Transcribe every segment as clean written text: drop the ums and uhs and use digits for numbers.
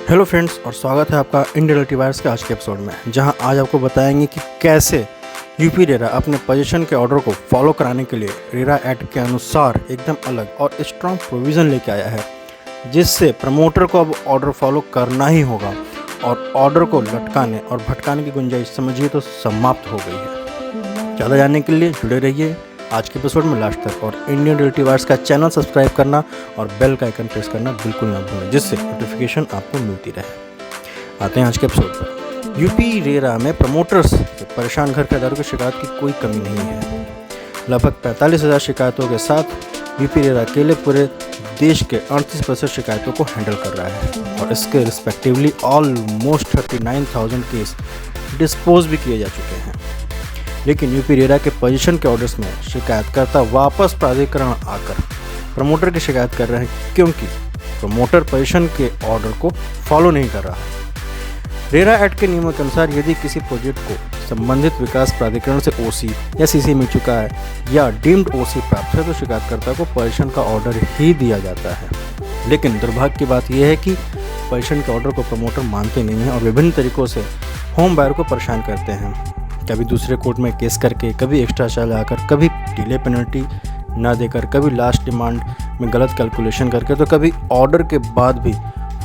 Hello friends और स्वागत है आपका इंडियन रिलेटिवायर्स के आज के एपिसोड में, जहां आज आपको बताएंगे कि कैसे यूपी रेरा अपने पोजीशन के ऑर्डर को फॉलो कराने के लिए रेरा एक्ट के अनुसार एकदम अलग और स्ट्रॉन्ग प्रोविज़न लेके आया है, जिससे प्रमोटर को अब ऑर्डर फॉलो करना ही होगा और ऑर्डर को लटकाने और भटकाने की गुंजाइश समझिए तो समाप्त हो गई है। ज़्यादा जानने के लिए जुड़े रहिए आज के एपिसोड में लास्ट तक और इंडियन रिलेटिवायर्स का चैनल सब्सक्राइब करना और बेल का आइकन प्रेस करना बिल्कुल ना भूलें, जिससे नोटिफिकेशन आपको मिलती रहे। आते हैं आज के एपिसोड पर। यूपी रेरा में प्रमोटर्स के परेशान घर खरीदारों की शिकायत की कोई कमी नहीं है। लगभग 45,000 शिकायतों के साथ यूपी रेरा अकेले पूरे देश के 38% शिकायतों को हैंडल कर रहा है और इसके रिस्पेक्टिवली ऑलमोस्ट 39,000 केस डिस्पोज भी किए जा चुके हैं। लेकिन यूपी रेरा के पोजीशन के ऑर्डर्स में शिकायतकर्ता वापस प्राधिकरण आकर प्रमोटर की शिकायत कर रहे हैं, क्योंकि प्रमोटर पोजीशन के ऑर्डर को फॉलो नहीं कर रहा है। रेरा एक्ट के नियमों के अनुसार यदि किसी प्रोजेक्ट को संबंधित विकास प्राधिकरण से ओसी या सीसी मिल चुका है या डीम्ड ओसी प्राप्त है तो शिकायतकर्ता को पोजीशन का ऑर्डर ही दिया जाता है। लेकिन दुर्भाग्य की बात यह है कि पोजीशन के ऑर्डर को प्रमोटर मानते नहीं हैं और विभिन्न तरीकों से होम बायर को परेशान करते हैं, कभी दूसरे कोर्ट में केस करके, कभी एक्स्ट्रा चार्ज आकर, कभी डिले पेनल्टी ना देकर, कभी लास्ट डिमांड में गलत कैलकुलेशन करके, तो कभी ऑर्डर के बाद भी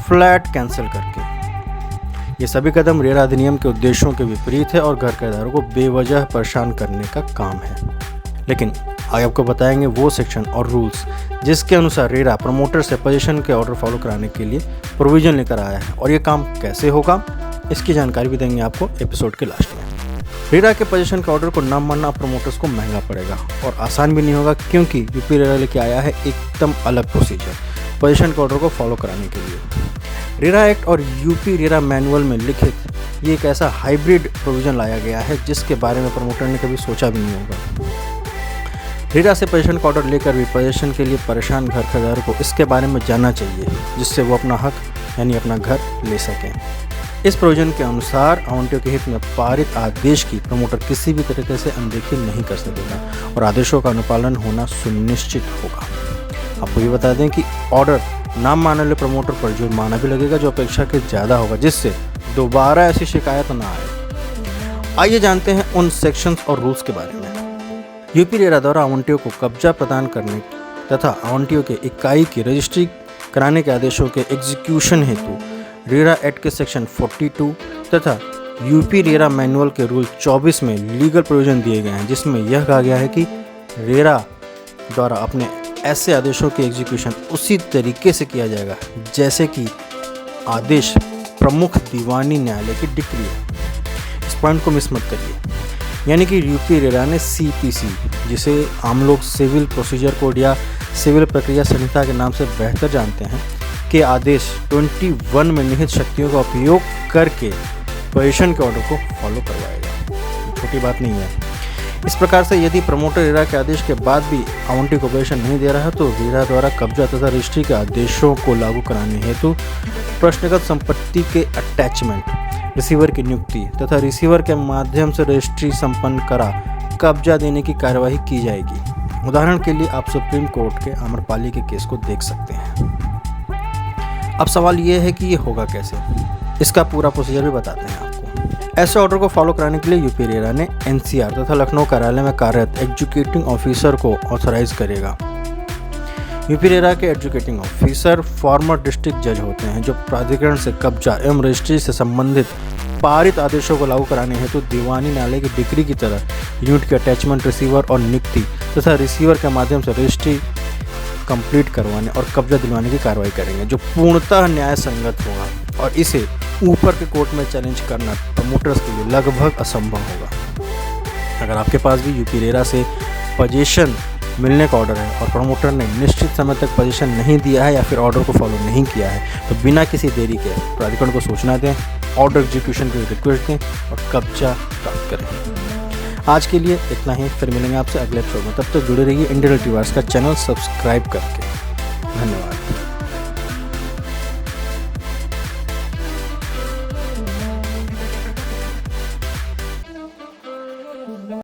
फ्लैट कैंसिल करके। ये सभी कदम रेरा अधिनियम के उद्देश्यों के विपरीत है और घर खरीदारों को बेवजह परेशान करने का काम है। लेकिन आगे आपको बताएंगे वो सेक्शन और रूल्स जिसके अनुसार रेरा प्रमोटर से पोजीशन के ऑर्डर फॉलो कराने के लिए प्रोविजन लेकर आया है और ये काम कैसे होगा, इसकी जानकारी भी देंगे आपको एपिसोड के लास्ट में। रेरा के पोजीशन के ऑर्डर को न मानना प्रमोटर्स को महंगा पड़ेगा और आसान भी नहीं होगा, क्योंकि यूपी रेरा लेके आया है एकदम अलग प्रोसीजर पोजीशन के ऑर्डर को फॉलो कराने के लिए। रेरा एक्ट और यूपी रेरा मैनुअल में लिखित ये एक ऐसा हाइब्रिड प्रोविजन लाया गया है जिसके बारे में प्रमोटर ने कभी सोचा भी नहीं होगा। रेरा से पोजीशन का ऑर्डर लेकर भी पोजीशन के लिए परेशान घर खरीदारों को इसके बारे में जानना चाहिए, जिससे वो अपना हक यानी अपना घर ले सकें। इस प्रोविजन के अनुसार आवंटियों के हित में पारित आदेश की प्रमोटर किसी भी तरीके से अनदेखी नहीं कर सकेगा और आदेशों का अनुपालन होना सुनिश्चित होगा। आपको ये बता दें कि ऑर्डर ना मानने वाले प्रमोटर पर जुर्माना भी लगेगा, जो अपेक्षा के ज़्यादा होगा, जिससे दोबारा ऐसी शिकायत ना आए। आइए जानते हैं उन सेक्शंस और रूल्स के बारे में। यूपी रेरा द्वारा आवंटियों को कब्जा प्रदान करने तथा आवंटियों के इकाई की रजिस्ट्री कराने के आदेशों के एग्जीक्यूशन हेतु रेरा एक्ट के सेक्शन 42 तथा यूपी रेरा मैनुअल के रूल 24 में लीगल प्रोविजन दिए गए हैं, जिसमें यह कहा गया है कि रेरा द्वारा अपने ऐसे आदेशों के एग्जीक्यूशन उसी तरीके से किया जाएगा जैसे कि आदेश प्रमुख दीवानी न्यायालय की डिक्री है। इस पॉइंट को मिस मत करिए। यानी कि यूपी रेरा ने CPC, जिसे आम लोग सिविल प्रोसीजर कोड या सिविल प्रक्रिया संहिता के नाम से बेहतर जानते हैं, के आदेश 21 में निहित शक्तियों का उपयोग करके पोजीशन के ऑर्डर को फॉलो करवाएगा। छोटी बात नहीं है। इस प्रकार से यदि प्रमोटर रेरा के आदेश के बाद भी आवंटी को पोजीशन नहीं दे रहा है तो रेरा द्वारा कब्जा तथा रजिस्ट्री के आदेशों को लागू कराने हेतु प्रश्नगत संपत्ति के अटैचमेंट, रिसीवर की नियुक्ति तथा रिसीवर के माध्यम से रजिस्ट्री संपन्न करा कब्जा देने की कार्यवाही की जाएगी। उदाहरण के लिए आप सुप्रीम कोर्ट के आम्रपाली के केस को देख सकते हैं। अब सवाल ये है कि ये होगा कैसे, इसका पूरा प्रोसीजर भी बताते हैं आपको। ऐसे ऑर्डर को फॉलो कराने के लिए यूपी रेरा ने NCR तथा लखनऊ कार्यालय में कार्यरत एग्जीक्यूटिंग ऑफिसर को ऑथराइज करेगा। यूपी रेरा के एग्जीक्यूटिंग ऑफिसर फॉर्मर डिस्ट्रिक्ट जज होते हैं, जो प्राधिकरण से कब्जा एवं रजिस्ट्री से संबंधित पारित आदेशों को लागू कराने हेतु दीवानी न्यायालय की डिक्री की तरह यूनिट के अटैचमेंट, रिसीवर और नियुक्ति तथा रिसीवर के माध्यम से रजिस्ट्री कंप्लीट करवाने और कब्जा दिलवाने की कार्रवाई करेंगे, जो पूर्णतः न्याय संगत होगा और इसे ऊपर के कोर्ट में चैलेंज करना प्रमोटर्स के लिए लगभग असंभव होगा। अगर आपके पास भी यूपी रेरा से पोजीशन मिलने का ऑर्डर है और प्रमोटर ने निश्चित समय तक पोजीशन नहीं दिया है या फिर ऑर्डर को फॉलो नहीं किया है, तो बिना किसी देरी के प्राधिकरण को सूचना दें, ऑर्डर एग्जीक्यूशन की रिक्वेस्ट दें और कब्जा प्राप्त करें। आज के लिए इतना ही, फिर मिलेंगे आपसे अगले एपिसोड में। तब तक जुड़े रहिए इंडियन रिलेटिवायर्स का चैनल सब्सक्राइब करके। धन्यवाद।